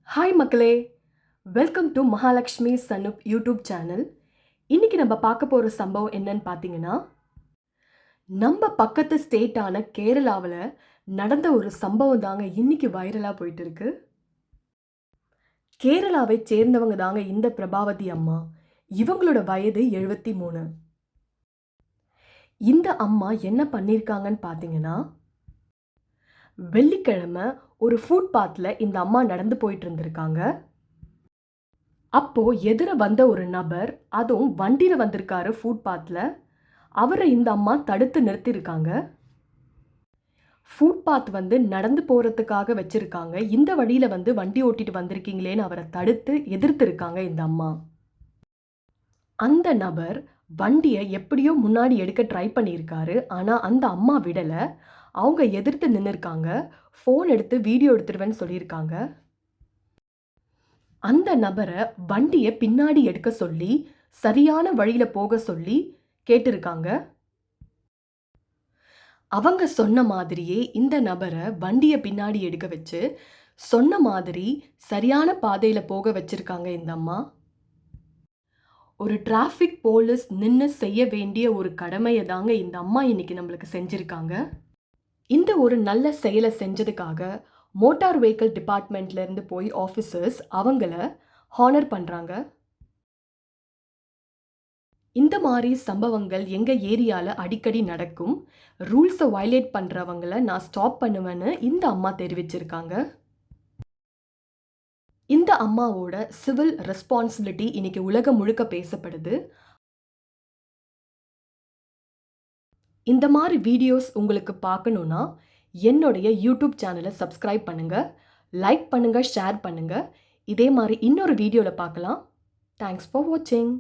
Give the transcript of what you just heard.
Hi மக்களே, welcome to Mahalakshmi சன்னுப் YouTube channel. இன்னைக்கு நம்ம பார்க்க போகிற சம்பவம் என்னன்னு பார்த்தீங்கன்னா, நம்ம பக்கத்து ஸ்டேட்டான கேரளாவில் நடந்த ஒரு சம்பவம் தாங்க இன்னைக்கு வைரலாக போயிட்டு இருக்கு. கேரளாவை சேர்ந்தவங்க தாங்க இந்த பிரபாவதி அம்மா. இவங்களோட வயது 73. இந்த அம்மா என்ன பண்ணியிருக்காங்கன்னு பார்த்தீங்கன்னா, வெள்ளிக்கிழமை ஒரு ஃபுட்பாத்தில் இந்த அம்மா நடந்து போயிட்டு இருந்திருக்காங்க. அப்போ எதிர வந்த ஒரு நபர், அதுவும் வண்டியில் வந்திருக்காரு ஃபுட்பாத்தில். அவரை இந்த அம்மா தடுத்து நிறுத்தியிருக்காங்க. ஃபுட்பாத் நடந்து போகிறதுக்காக வச்சுருக்காங்க. இந்த வழியில் வண்டி ஓட்டிட்டு வந்திருக்கீங்களேன்னு அவரை தடுத்து எதிர்த்திருக்காங்க இந்த அம்மா. அந்த நபர் வண்டியை எப்படியோ முன்னாடி எடுக்க ட்ரை பண்ணியிருக்காரு. ஆனால் அந்த அம்மா விடலை. அவங்க எதிர்த்து நின்றுருக்காங்க. ஃபோன் எடுத்து வீடியோ எடுத்துருவேன்னு சொல்லியிருக்காங்க. அந்த நபரை வண்டியை பின்னாடி எடுக்க சொல்லி சரியான வழியில் போக சொல்லி கேட்டிருக்காங்க. அவங்க சொன்ன மாதிரியே இந்த நபரை வண்டியை பின்னாடி எடுக்க வச்சு சொன்ன மாதிரி சரியான பாதையில் போக வச்சிருக்காங்க இந்த அம்மா. ஒரு டிராஃபிக் போலீஸ் நின்று செய்ய வேண்டிய ஒரு கடமையை தாங்க இந்த அம்மா இன்னைக்கு நம்மளுக்கு செஞ்சுருக்காங்க. இந்த ஒரு நல்ல செயலை செஞ்சதுக்காக மோட்டார் வெஹிக்கிள் டிபார்ட்மெண்ட்லேருந்து போய் ஆஃபீஸர்ஸ் அவங்கள ஹானர் பண்ணுறாங்க. இந்த மாதிரி சம்பவங்கள் எங்கள் ஏரியாவில் அடிக்கடி நடக்கும். ரூல்ஸை வயலேட் பண்ணுறவங்கள நான் ஸ்டாப் பண்ணுவேன்னு இந்த அம்மா தெரிவிச்சிருக்காங்க. இந்த அம்மாவோட சிவில் ரெஸ்பான்சிபிலிட்டி இன்னைக்கு உலகம் முழுக்க பேசப்படுது. இந்த மாதிரி வீடியோஸ் உங்களுக்கு பார்க்கணுன்னா என்னுடைய யூடியூப் சேனலை சப்ஸ்கிரைப் பண்ணுங்கள், லைக் பண்ணுங்கள், ஷேர் பண்ணுங்கள். இதே மாதிரி இன்னொரு வீடியோவில் பார்க்கலாம். தேங்க்ஸ் ஃபார் வாட்சிங்.